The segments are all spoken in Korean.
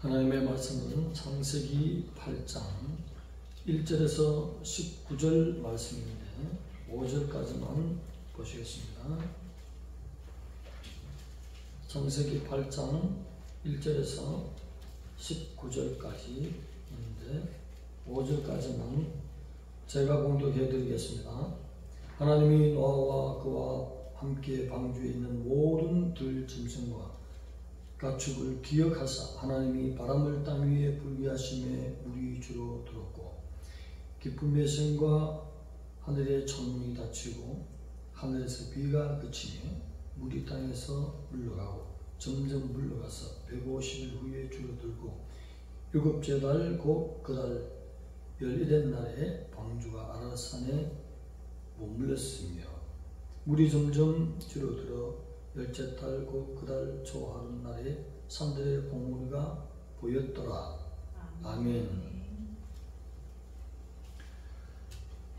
하나님의 말씀은 창세기 8장 1절에서 19절 말씀인데 5절까지만 보시겠습니다. 창세기 8장 1절에서 19절까지 있는데 5절까지만 제가 공독해 드리겠습니다. 하나님이 노아와 그와 함께 방주에 있는 모든 들짐승과 가축을 기억하사 하나님이 바람을 땅 위에 불게 하심에 물이 주로 들었고 깊은 샘과 하늘의 천문이 닫히고 하늘에서 비가 그치니 물이 땅에서 물러가고 점점 물러가서 150일 후에 줄어들고 7째 달 곧 그달 11의 날에 방주가 아라산에 머물렀으며 물이 점점 줄어들어 10째 달 곧 그달 초하룻날에 산들의 봉우리가 보였더라. 아멘.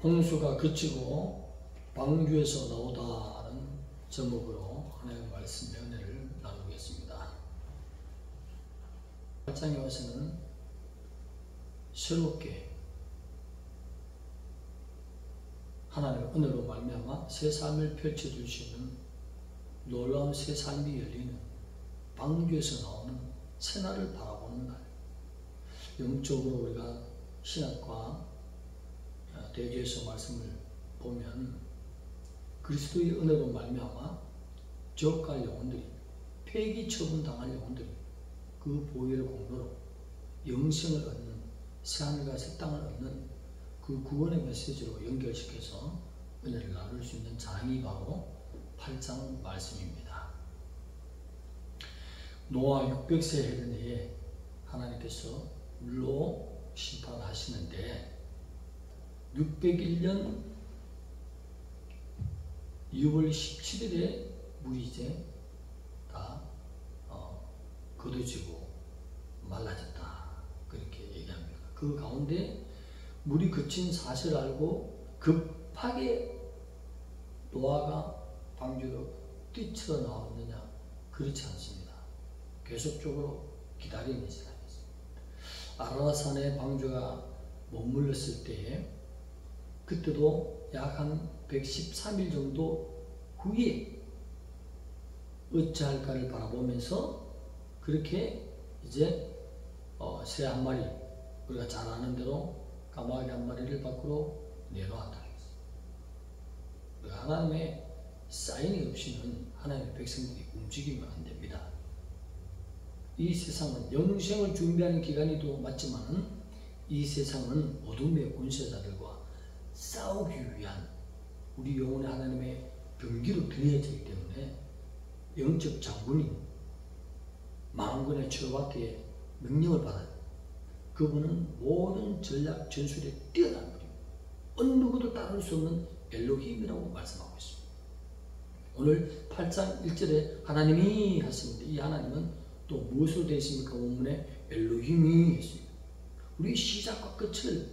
홍수가 그치고 방주에서 나오다는 제목으로 하나님의 말씀의 은혜를 나누겠습니다. 8장에 와서는 새롭게 하나님의 은혜로 말미암아 새 삶을 펼쳐줄 수 있는 놀라운 새 삶이 열리는 방주에서 나오는 새날을 바라보는 날. 영적으로 우리가 신학과 대조에서 말씀을 보면 그리스도의 은혜로 말미암아 저갈 영혼들이 폐기 처분당할 영혼들이 그 보혈의 공로로 영생을 얻는 새하늘과 새 땅을 얻는 그 구원의 메시지로 연결시켜서 은혜를 나눌 수 있는 장이 바로 8장 말씀입니다. 노아 600세 해된 해에 하나님께서 물로 심판하시는데 601년 2월 17일에 물이 이제 다 걷어지고 말라졌다 그렇게 얘기합니다. 그 가운데 물이 그친 사실을 알고 급하게 노아가 방주로 뛰쳐 나왔느냐? 그렇지 않습니다. 계속적으로 기다리는 시간이었습니다. 아라산에 방주가 머물렀을 때에 그때도 약 한 113일 정도 후에 어찌할까를 바라보면서 그렇게 이제 새 한 마리 우리가 잘 아는 대로 까마귀 한 마리를 밖으로 내놓았다. 하나님의 사인이 없이는 하나님의 백성들이 움직이면 안 됩니다. 이 세상은 영생을 준비하는 기간이도 맞지만 이 세상은 어둠의 권세자들과 싸우기 위한 우리 영혼의 하나님의 병기로 들여져 있기 때문에 영적 장군인 만군의 처밖에 명령을 받아요. 그분은 모든 전략 전술에 뛰어난 분입니다. 어느 누구도 따를 수 없는 엘로힘이라고 말씀하고 있습니다. 오늘 8장 1절에 하나님이 하십니다. 이 하나님은 또 무엇으로 되어 있습니까? 본문에 엘로힘이 했습니다. 우리 시작과 끝을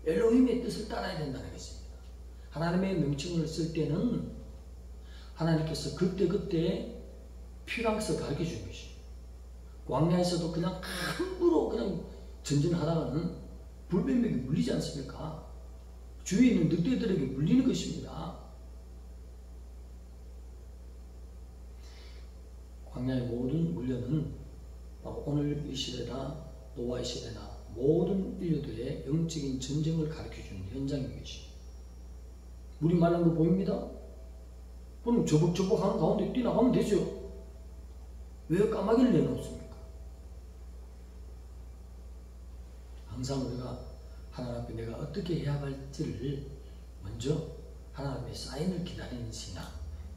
엘로힘의 뜻을 따라야 된다는 것입니다. 하나님의 명칭을 쓸 때는 하나님께서 그때그때 필요성을 가르쳐 주는 것입니다. 광야에서도 그냥 함부로 그냥 전진하다가는 불뱀에게 물리지 않습니까? 주위에 있는 늑대들에게 물리는 것입니다. 광야의 모든 훈련은 오늘 이 시대나 노아의 시대나 모든 인류들의 영적인 전쟁을 가르쳐주는 현장인 것입니다. 물이 말른 거 보입니다? 그럼 저벅저벅하는 가운데 뛰어나가면 되죠. 왜 까마귀를 내놓습니까? 항상 우리가 하나님 앞에 내가 어떻게 해야 할지를 먼저 하나님의 사인을 기다리는 신앙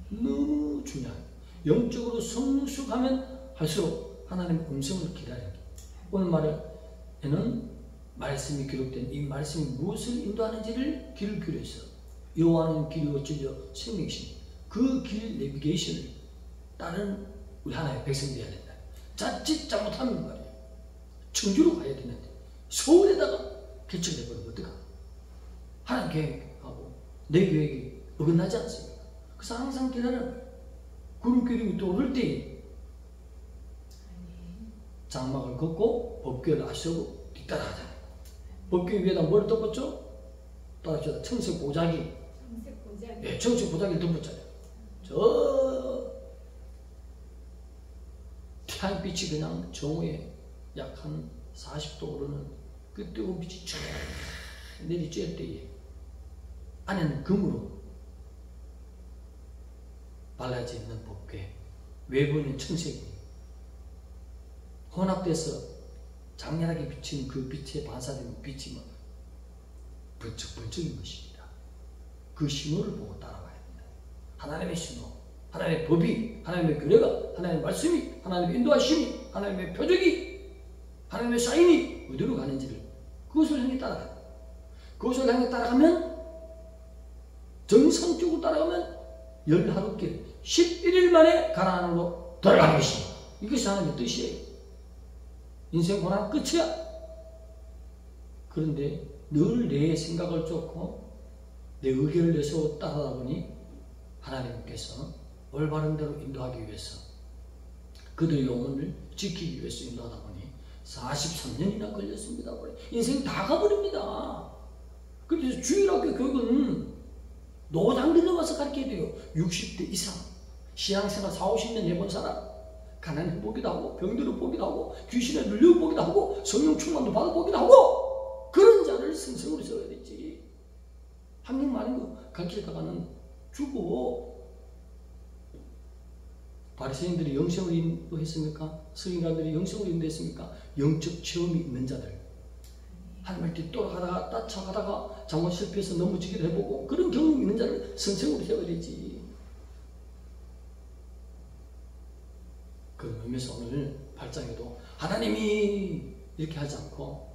너무 중요해요. 영적으로 성숙하면 할수록 하나님의 음성을 기다립니다. 오늘 말에는 말씀이 기록된 이 말씀이 무엇을 인도하는지를 길을 기울여서 여호와는 길이 어찌려 생명이시니 그 길 내비게이션을 따르는 우리 하나님의 백성들이 해야 된다. 자칫 잘못하면 말이에요. 청주로 가야 되는데 서울에다가 개척해버리면 어떡하? 하나님 계획하고 내 계획이 어긋나지 않습니까? 그래서 항상 기다려요. 구름기름이 또 오를 때에 장막을 걷고 법궤를 앞세우고 뒤따라가잖아요. 법궤 위에다 뭘 덮었죠? 따라합시다. 청색 보자기. 예, 청색 보자기를 덮었잖아요. 저 태양빛이 그냥 정오에 약 한 40도 오르는 그 뜨거운 빛이 쫙 내리쬐을 때에 안에는 금으로 발라져 있는 법궤, 외부는 청색이 혼합돼서 장렬하게 비치는 그 빛에 반사되는 빛이 뭐 번쩍번쩍인 것입니다. 그 신호를 보고 따라가야 합니다. 하나님의 신호, 하나님의 법이, 하나님의 규례가, 하나님의 말씀이, 하나님의 인도하심이, 하나님의 표적이, 하나님의 사인이 어디로 가는지를 그것을 향해 따라가요. 그것을 향해 따라가면 정상적으로 따라가면 열하루길 11일 만에 가나안으로 돌아가는 것입니다. 이것이 하나님의 뜻이에요. 인생 고난 끝이야. 그런데 늘 내 생각을 쫓고 내 의견을 내세워 따라다 보니 하나님께서 올바른 대로 인도하기 위해서 그들의 영혼을 지키기 위해서 인도하다 보니 43년이나 걸렸습니다. 인생 다 가버립니다. 그래서 주일학교 교육은 노장들이 와서 가르쳐야 돼요. 60대 이상 신앙생활 40-50년 해본 사람, 가난해 보기도 하고 병들어 보기도 하고 귀신에 눌려 보기도 하고 성령 충만도 받아 보기도 하고 그런 자를 성성으로 세워야 되지. 한 명 많은 거 가르치다가는 죽어. 바리새인들이 영성을 인도했습니까? 서기관들이 영성을 인도했습니까? 영적 체험이 있는 자들, 하나님을 뒤돌아가다가 따쳐가다가 잘못 실패해서 넘어지기도 해보고 그런 경험이 있는 자를 성성으로 세워야 되지. 그런 의미에서 오늘 8장에도 하나님이 이렇게 하지 않고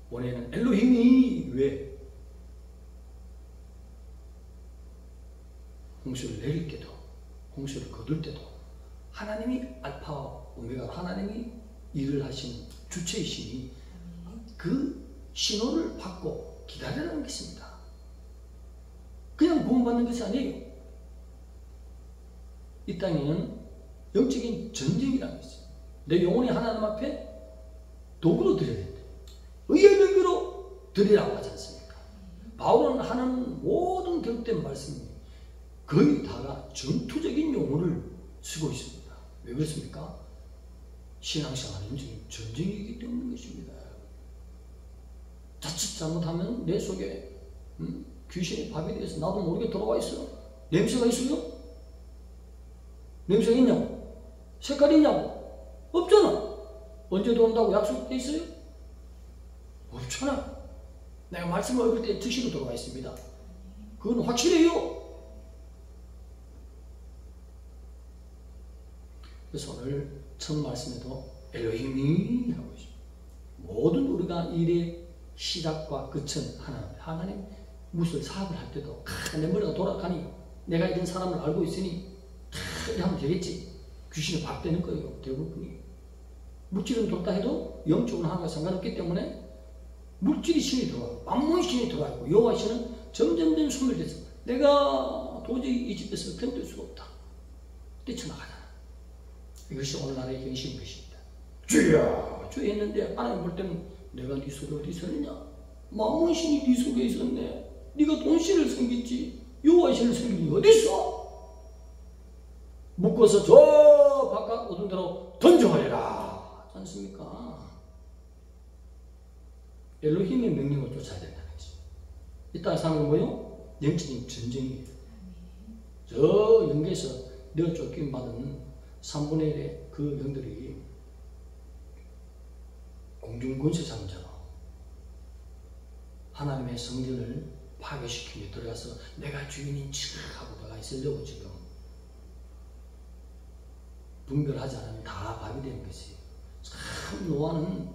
원래는 엘로힘이 왜 홍수를 내릴 때도 홍수를 거둘 때도 하나님이 알파와 오메가, 하나님이 일을 하시는 주체이시니 그 신호를 받고 기다리라는 것입니다. 그냥 구원받는 것이 아니에요. 이 땅에는 영적인 전쟁이라는 것이죠. 내 영혼이 하나님 앞에 도구로 드려야 된다. 의의 도구로 드리라고 하지 않습니까? 바울은 하는 모든 기록된 말씀이 거의 다가 전투적인 용어를 쓰고 있습니다. 왜 그렇습니까? 신앙생활은 전쟁이기 때문인 것입니다. 자칫 잘못하면 내 속에 귀신의 밥이 돼서 나도 모르게 들어와 있어. 냄새가 있어요? 냄새가 있냐고? 색깔이 있냐고? 없잖아. 언제 들어온다고 약속돼 있어요? 없잖아. 내가 말씀을 읽을 때 즉시로 들어와 있습니다. 그건 확실해요. 그래서 오늘 첫 말씀에도 엘로힘이 하고 있습니다. 모든 우리가 일의 시작과 끝은 하나님 무슨 사업을 할 때도 내 머리가 돌아가니 내가 이런 사람을 알고 있으니 이렇게 하면 되겠지. 귀신이 밥 되는 거예요. 대부분이. 물질은 돌다 해도 영적으로 하나가 상관없기 때문에 물질이 신이 들어가고 만몬 신이 들어가고 여호와 신은 점점점 소멸돼서 내가 도저히 이 집에서 견딜 수가 없다. 뛰쳐나가잖아. 이것이 오늘날의 현실인 것입니다. 주야! 주 했는데 하나님 볼 때는 내가 네 속에 어디 있었느냐? 만몬 신이 네 속에 있었네. 네가 돈신을 섬겼지 여호와 신을 섬기니 어디 있어? 묶어서 저 바깥 어두운 데로 던져버리라 하지 않습니까? 엘로힘의 명령을 쫓아야 된다는 것입니다. 이 땅에 사는 건 뭐예요? 영적인 전쟁이에요. 저 영계에서 내가 쫓김 받은 3분의 1의 그 영들이 공중권세 잡은 자로 하나님의 성전을 파괴시키며 들어가서 내가 주인인 척 하고 내가 있으려고 지금 분별하지 않으면 다 밥이 되는 것이에요. 참 노아는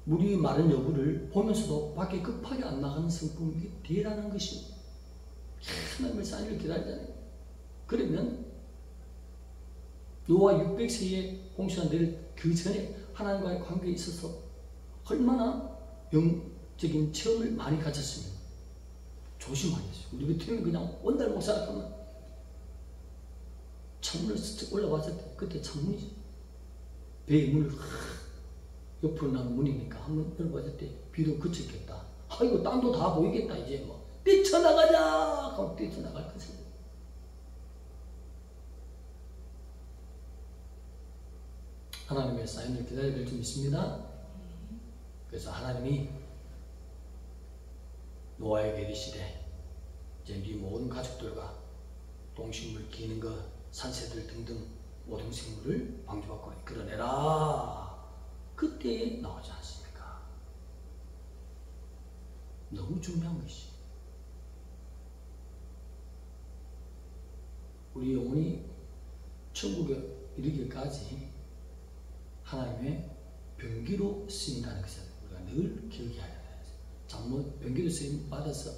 물이 마른 여부를 보면서도 밖에 급하게 안 나가는 성품이 대단한 것입니다. 하나님의 사인을 기다리잖아요. 그러면 노아 600세에 홍수가 내릴 그 전에 하나님과의 관계에 있어서 얼마나 영적인 체험을 많이 가졌으면 조심하겠어요. 우리 같으면 그냥 원달 못 살아가면 창문을 스쳐 올라왔을 때 그때 창문이 배의 문을 옆으로 나는 문이니까 한번 열어봤을 때 비도 그쳤겠다. 아이고 땅도 다 보이겠다. 이제 뭐 뛰쳐나가자 하고 뛰쳐나갈 것입니다. 하나님의 사인을 기다려야 될 줄 믿습니다. 그래서 하나님이 노아에게 이르시되 이제 네 모든 가족들과 동식물, 기는 것, 산새들 등등 모든 생물을 방주받고 이끌어내라. 그때에 나오지 않습니까? 너무 중요한 것이 우리 영혼이 천국에 이르기까지 하나님의 병기로 쓰인다는 것을 우리가 늘 기억해야 돼요. 잘못 병기로 쓰임 받아서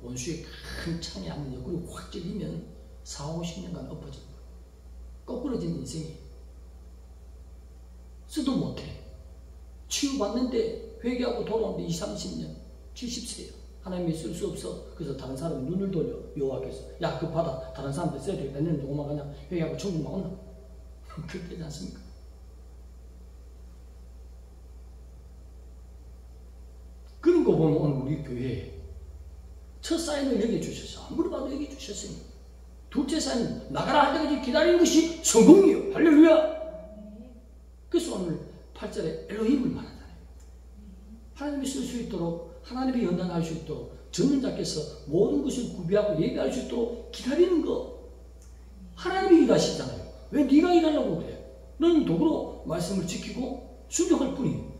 원수의 큰 창에 한번 옆구리 확 찔리면 40-50년간 엎어져 거꾸러진 인생이 쓰도 못해. 치유받는데 회개하고 돌아오는데 20-30년 70세예요. 하나님이 쓸 수 없어. 그래서 다른 사람이 눈을 돌려 여호와께서 야 그거 받아 다른 사람들 써야 되겠다. 너는 조금만 그냥 회개하고 천국만 온다. 그렇게 되지 않습니까? 그런 거 보면 오늘 우리 교회에 첫 사인을 얘기해 주셨어. 아무리 봐도 얘기해 주셨으니 둘째 사인 나가라 할 때까지 기다리는 것이 성공이에요. 할렐루야. 그래서 오늘 8절에 엘로힘을 말하잖아요. 하나님이 쓸 수 있도록 하나님이 연단할 수 있도록 전능자께서 모든 것을 구비하고 예비할 수 있도록 기다리는 거 하나님이 일하시잖아요. 왜 네가 일하려고 그래? 너는 도구로 말씀을 지키고 순종할 뿐이에요.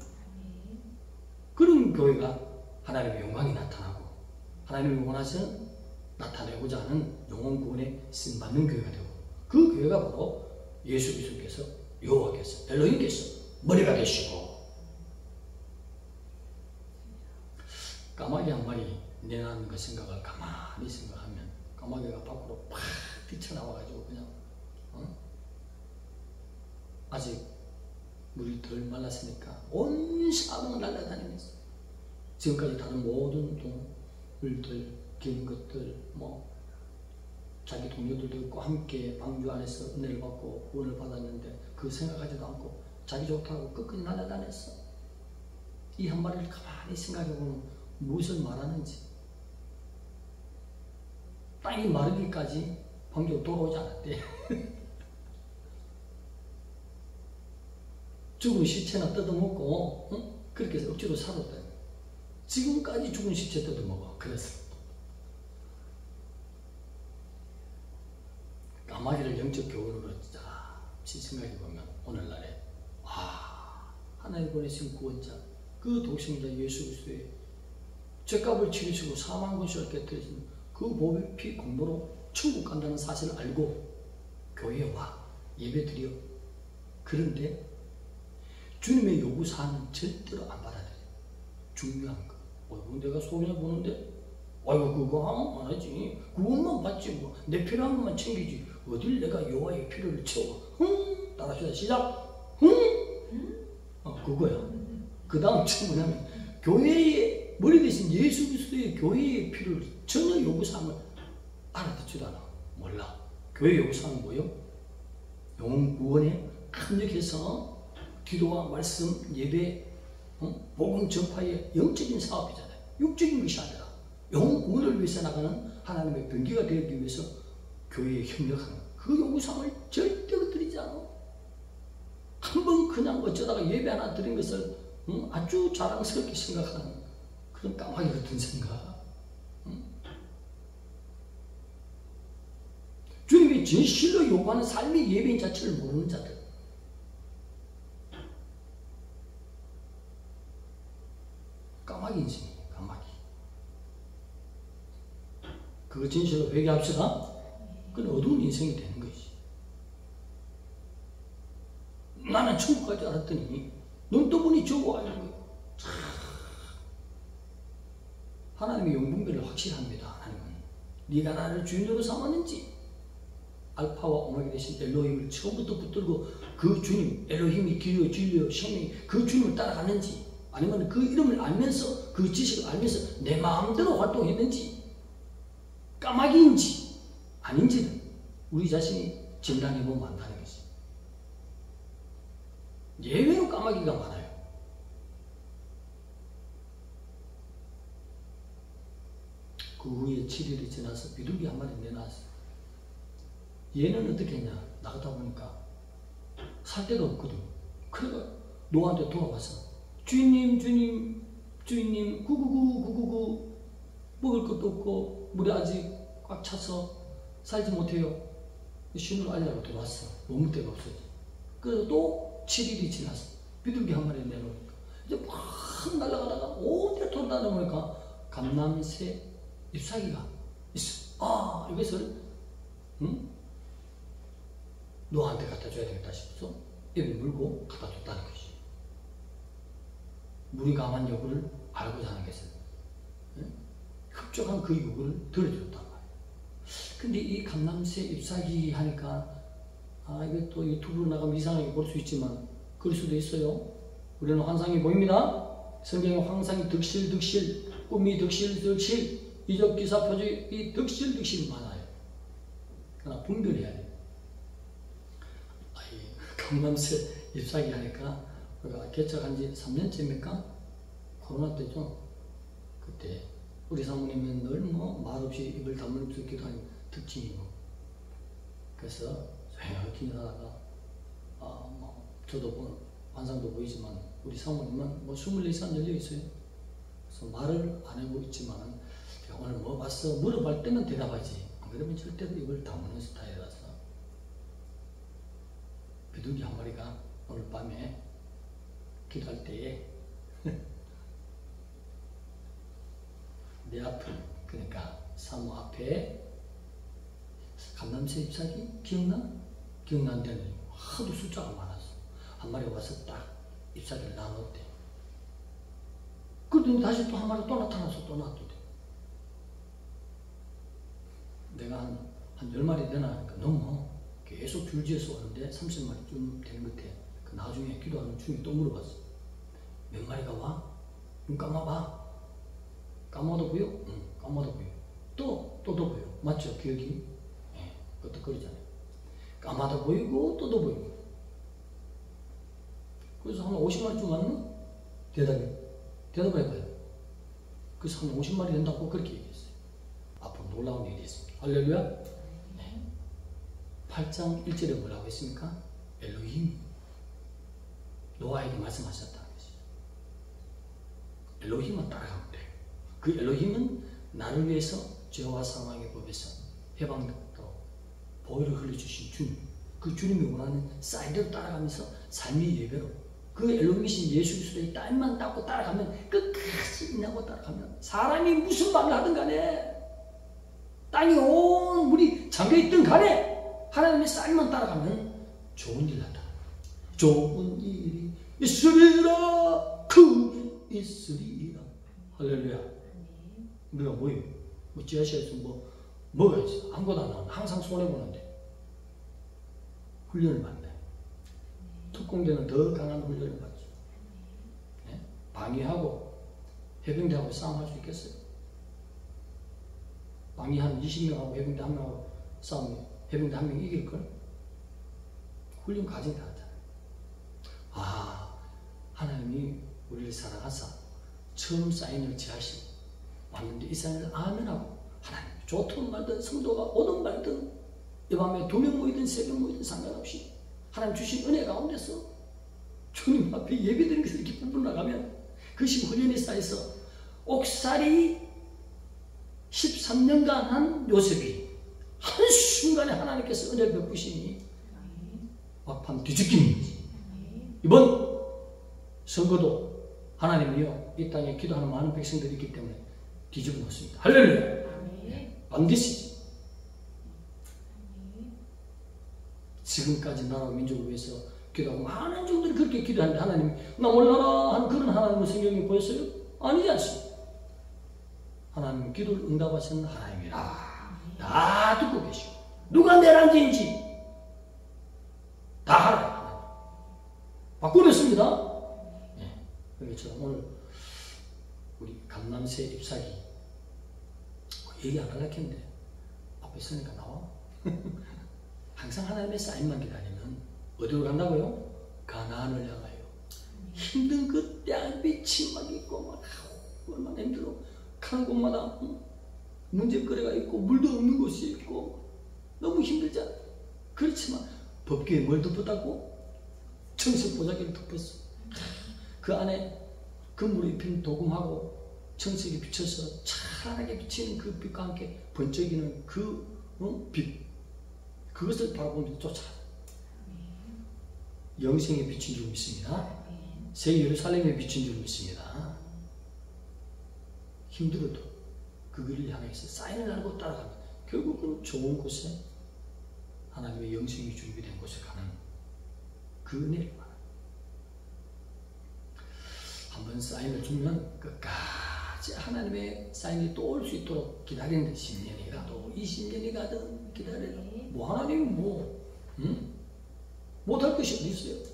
그런 교회가 하나님의 영광이 나타나고 하나님이 원하시는 나타내고자 하는 영혼 구원에 쓰임받는 교회가 되고 그 교회가 바로 예수 그리스도께서 여호와께서 엘로힘께서 머리가 되시고 까마귀 한 마리 내놓는 그 생각을 가만히 생각하면 까마귀가 밖으로 팍 뛰쳐나와가지고 그냥 아직 물이 덜 말랐으니까 온 사방을 날아다니면서 지금까지 다른 모든 동물들, 긴 것들, 자기 동료들도 있고 함께 방주 안에서 은혜를 받고 구원을 받았는데 그 생각하지도 않고 자기 좋다고 끝까지 날아다녔어. 이 한 마리를 가만히 생각해보면 무엇을 말하는지 땅이 마르기까지 방주로 돌아오지 않았대. 죽은 시체나 뜯어먹고 그렇게 해서 억지로 살았다. 지금까지 죽은 시체 뜯어먹어. 그래서 까마귀를 영적 교훈으로 잠시 생각해보면 오늘날에 하나님 보내신 구원자 그 독생자 예수 그리스도의 죄값을 치르시고 사망 권세를 깨뜨리신 그 보배 피 공로로 천국 간다는 사실을 알고 교회에 와 예배 드려. 그런데 주님의 요구사항은 절대로 안 받아들여. 중요한 거. 내가 소원해 보는데 아이고 그거 안 하지. 그것만 받지 뭐. 내 필요한 것만 챙기지. 어딜 내가 여호와의 필요를 채워. 따라합시다. 시작. 그거야. 그 다음 뭐냐면 교회의 머리 대신 예수 그리스도의 교회의 필요를 전혀 요구사항을 알아듣지도 않아. 몰라. 교회 요구사항은 뭐예요? 영혼 구원에 합력해서 기도와 말씀, 예배, 복음 전파의 영적인 사업이잖아요. 육적인 것이 아니라 영혼 구원을 위해서 나가는 하나님의 병기가 되기 위해서 교회에 협력하는 그 요구사항을 절대로 드리지 않아. 한번 그냥 어쩌다가 예배 하나 드린 것을 아주 자랑스럽게 생각하는 그런 까마귀 같은 생각. 주님이 진실로 요구하는 삶의 예배인 자체를 모르는 자들. 까마귀 인생이에요. 까마귀. 그거 진실로 회개합시다. 그건 어두운 인생이 되는 것이. 나는 천국 갈 줄 알았더니 눈떠보니 저거 아니고요. 하나님의 용분별을 확실합니다. 하나님은 네가 나를 주인으로 삼았는지 알파와 오메가 되신 엘로힘을 처음부터 붙들고 그 주님 엘로힘이 길이요 진리요 생명이 그 주님을 따라갔는지 아니면 그 이름을 알면서 그 지식을 알면서 내 마음대로 활동했는지 까마귀인지 아닌지는 우리 자신이 진단해보면 안다는 것이. 예외로 까마귀가 많아요. 그 후에 7일이 지나서 비둘기 한 마리 내놨어요. 얘는 어떻게 했냐? 나가다 보니까 살 데가 없거든. 그래가 노아한테 돌아와서 주인님, 구구구 먹을 것도 없고 물이 아직 꽉 차서 살지 못해요. 신호를 알려고 들어왔어. 머물 데가 없어지. 그래서 또 7일이 지나서 비둘기 한 마리 내놓으니까 이제 막 날아가다가 온데 돌아다니니까 감남새 잎사귀가 있어. 이것을 노아한테 갖다 줘야 되겠다 싶어서 입에 물고 갖다 줬다는 것이. 물이 강한 여부를 알고자 하는 것은 흡족한 그 요구를 들어줬단 말이에요. 근데 이 감남새 잎사귀 하니까 이게 또 유튜브로 나가면 이상하게 볼 수 있지만 그럴 수도 있어요. 우리는 환상이 보입니다. 성경에 환상이 득실, 꿈이 득실, 이적 기사 표적이 득실 많아요. 그러나 분별해야 돼요. 감남새 잎사귀 하니까 우리가 개척한 지 3년째입니까? 코로나 때죠. 그때 우리 사모님은 늘 말없이 입을 다물 수 있기도 한 특징이고, 그래서 조용히 하다가 저도 환상도 보이지만 우리 사모님은 24시간 열려 있어요. 그래서 말을 안 하고 있지만 오늘 뭐 봤어? 물어볼 때는 대답하지. 안 그러면 절대로 입을 다무는 스타일이라서 비둘기 한 마리가 오늘 밤에 기도할 때에 내 앞을, 그러니까 사모 앞에 감남새 잎사귀 기억나? 기억난다는 하도 숫자가 많았어. 한 마리 와서 딱 잎사귀를 나눴대. 그러더니 다시 또 한 마리 또 나타나서 또 놔두대. 내가 한 10마리 되나 하니까 너무 계속 줄지어서 오는데 30마리쯤 되는 것 같아. 그 나중에 기도하는 중에 또 물어봤어. 몇 마리가 와? 눈 감아봐. 감아도 보여? 응, 감아도 보여. 또도 보여. 맞죠? 기억이? 예, 그것도 그러잖아요. 감아도 보이고 또도 보이고. 그래서 한 50마리쯤 왔나? 대답을 해봐요. 그래서 한 50마리 된다고 그렇게 얘기했어요. 앞으로 놀라운 일이 있습니다. 할렐루야? 네. 8장 1절에 뭐라고 했습니까? 엘로힘. 노아에게 말씀하셨다는 것이죠. 엘로힘은 따라가면 돼요. 그 엘로힘은 나를 위해서 죄와 사망의 법에서 해방되도록 보혈을 흘려주신 주님, 그 주님이 원하는 사이드로 따라가면서 삶의 예배로 그 엘로힘이신 예수 그리스도의 딸만 닦고 따라가면, 끝까지 인하고 따라가면 사람이 무슨 말을 하든 간에, 땅이 온 물이 잠겨있든 간에 하나님의 쌀만 따라가면 좋은 일 나타나요. 좋은 일이 있으리라, 크게 있으리라. 할렐루야. 우리가 뭐예요? 지하실에서 뭐가 있어? 아무것도 안 나오는데 항상 손해보는데 훈련을 받네. 특공대는 더 강한 훈련을 받죠. 네? 방위하고 해병대하고 싸움할 수 있겠어요? 방위 한 20명하고 해병대 1명하고 싸우면 해병대 1명 이길걸? 훈련 과정이 다르잖아요. 하나님이 우리를 사랑하사 처음 사인을 지하시고 왔는데 이 사인을 아멘하고 하나님 좋든 말든 성도가 오든 말든 이 밤에 2명 모이든 3명 모이든 상관없이 하나님 주신 은혜 가운데서 주님 앞에 예배드리는 것을 기쁨으로 나가면 그것이 훈련이 쌓여서 옥살이 13년간 한 요셉이 한순간에 하나님께서 은혜 베푸시니 막판 뒤집기는 거지. 이번 선거도 하나님이요 이 땅에 기도하는 많은 백성들이 있기 때문에 뒤집어 놓습니다. 할렐루야. 네, 반드시 지금까지 나라와 민족을 위해서 기도하고 많은 종들이 그렇게 기도하는데 하나님이 나 몰라라 하는 그런 하나님의 성경이 보였어요? 아니지 않습니다. 하나님 기도를 응답하시는 하나님이라 다 듣고 계시고 누가 내란지인지 다 알아요. 바꾸렸습니다. 네. 그렇죠. 오늘 우리 감남새 잎사귀 얘기 안 하려고 했는데 앞에 서니까 나와. 항상 하나님의 사인만 기다리면 어디로 간다고요? 가나안을 향하여 비치는 그 땡빛이 막 있고 막 얼마나 힘들어. 가는 곳마다 문제거리가 있고 물도 없는 곳이 있고 너무 힘들잖아. 그렇지만 법궤에 뭘 덮었다고? 청색보자기를 덮었어. 그 안에 금으로 입힌 도금하고 청색이 비쳐서 찬란하게 비치는 그 빛과 함께 번쩍이는 그 빛, 그것을 바라보면서 쫓아가. 영생의 빛인 줄 믿습니다. 새 예루살렘의 빛인 줄 믿습니다. 힘들어도 그 길을 향해서 사인을 알고 따라가면 결국은 좋은 곳에 하나님의 영생이 준비된 곳에 가는 그 은혜를 말합니다. 한번 사인을 주면 끝까지 하나님의 사인이 또 올 수 있도록 기다리는 10년이 가도 20년이 가든 기다려라. 뭐 하나님은 못할 것이 어디 있어요?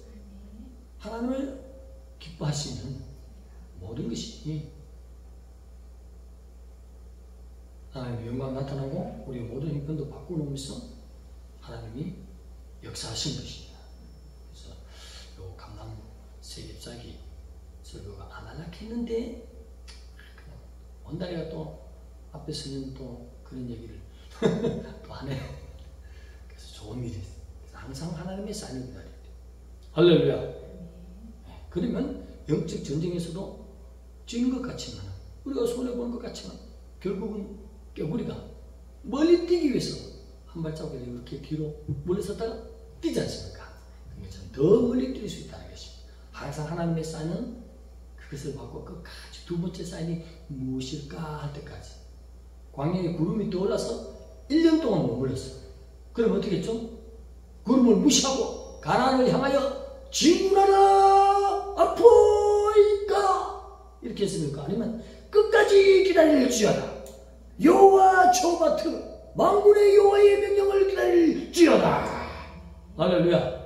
하나님을 기뻐하시는 모든 것이 하나님의 영광 나타나고 우리의 모든 형편도 바꿔놓으면서 하나님이 역사하신 것입니다. 그래서 요 강남 세입자기 설교가 안 하려고 했는데 원다리가 또 앞에서는 또 그런 얘기를 또 하네. 그래서 좋은 일이 있어요. 항상 하나님의 사인을 기다려야 돼요. 할렐루야. 그러면 영적 전쟁에서도 찐 것 같지만 우리가 손해보는 것 같지만 결국은 우리가 멀리 뛰기 위해서 한 발자국을 이렇게 뒤로 물러섰다가 뛰지 않습니까? 그것처럼 더 멀리 뛸 수 있다는 것입니다. 항상 하나님의 사인은 그것을 받고 끝까지 두 번째 사인이 무엇일까 할 때까지 광야에 구름이 떠올라서 1년 동안 머물렀어요. 그럼 어떻게 했죠? 구름을 무시하고 가나안을 향하여 진군하라 아포이까 이렇게 했습니까? 아니면 끝까지 기다릴지어다 여호와 초바트 만군의 여호와의 명령을 기다릴지어다. 할렐루야.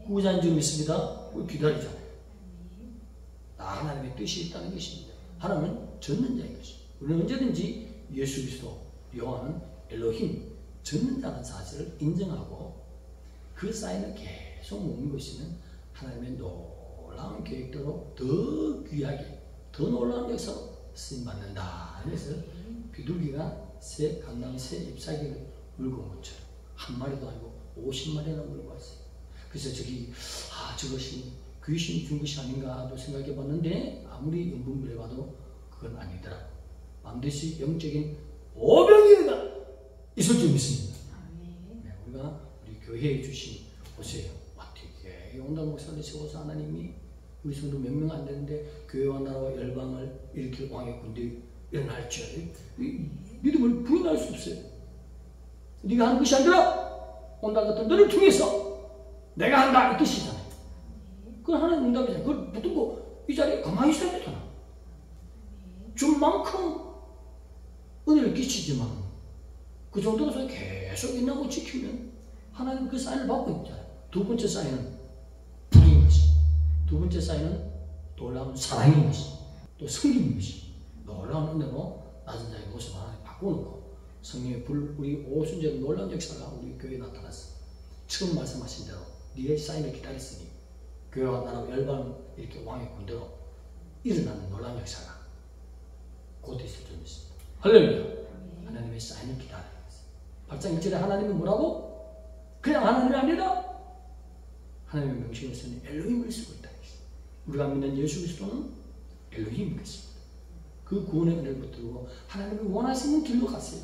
구자인 줄 믿습니다. 우리 기다리잖아요. 하나님의 뜻이 있다는 것입니다. 하나님은 전능자인 것입니다. 우리는 언제든지 예수 그리스도 여호와는 엘로힘 전능자라는 사실을 인정하고 그 사인을 계속 머물고 있으면 하나님의 놀라운 계획대로 더 귀하게 더 놀라운 역사로 쓰임받는다. 그래서 비둘기가 새 강남 새 잎사귀를 물고 온 것처럼 한 마리도 아니고 50마리나 물고 왔어요. 그래서 저것이 귀신이 준 것이 아닌가도 생각해 봤는데 아무리 연분별 해봐도 그건 아니더라. 반드시 영적인 오병이어가 있을 줄 믿습니다. 네, 우리가 우리 교회에 주신 보세요. 교회에 온다는 목사를 세워서 하나님이 우리 성도 몇 명 안 되는데 교회와 나라와 열방을 일으킬 왕의 군대 일어날 줄 믿음을 부인할 수 없어요. 네가 하는 것이 아니라 온다 같은 너를 통해서 내가 한다 이 뜻이잖아요. 그건 하나님 응답이잖아요. 그걸 붙들고 이 자리에 가만히 있어야 되잖아. 준 만큼 은혜를 끼치지만 그 정도로서 계속 인하고 지키면 하나님 그 사인을 받고 있잖아요. 두 번째 사인은 불인 것이, 두 번째 사인은 놀라운 사랑인 것이, 또 성김인 것이, 놀라운 은혜로 낮은 자의 모습을 하나님 바꿔놓고 성령의 불, 우리 오순절의 놀라운 역사가 우리 교회에 나타났어. 처음 말씀하신 대로 네의 사인을 기다렸으니 교회와 나라와 열방을 이렇게 왕의 군대로 일어나는 놀라운 역사가 곧 있을 줄 믿습니다. 할렐루야. 하나님의 사인을 기다리는 것입니다. 8장 1절에 하나님은 뭐라고? 그냥 하나님이 아니라 하나님의 명칭을 쓰는 엘로힘을 쓰고 있다는 것입니다. 우리가 믿는 예수 그리스도는 엘로힘인 것입니다. 그 구원의 은혜를 붙들고 하나님이 원하시는 길로 갔어요.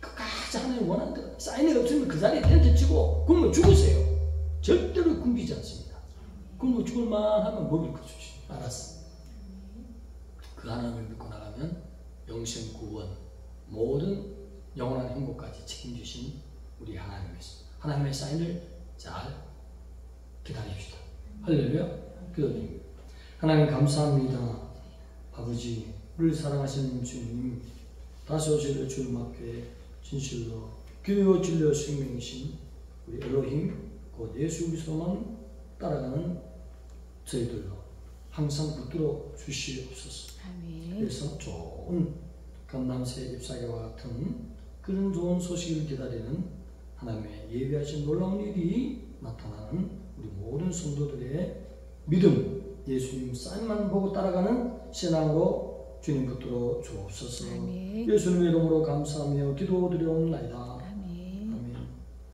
끝까지 하나님이 원하는 대로 사인이 없으면 그 자리에 텐트 치고 굶어 죽으세요. 절대로 굶기지 않습니다. 굶어 죽을 만하면 먹일 거 주시. 알았어. 그 하나님을 믿고 나가면 영생 구원 모든 영원한 행복까지 책임지신 우리 하나님이십니다. 하나님의 사인을 잘 기다립시다. 할렐루야. 기도드립니다. 하나님 감사합니다. 아버지, 우리를 사랑하시는 주님, 다시 오실 주님 앞에 진실로 길로 진리와 생명이신 우리 엘로힘 곧 예수 그리스도만 따라가는 저희들로 항상 붙들어 주시옵소서. 그래서 좋은 감남새 잎사귀와 같은 그런 좋은 소식을 기다리는 하나님의 예비하신 놀라운 일이 나타나는 우리 모든 성도들의 믿음, 예수님 사인만 보고 따라가는 신앙으로 주님 붙들어 주옵소서. 아멘. 예수님의 이름으로 감사하며 기도드리옵나이다.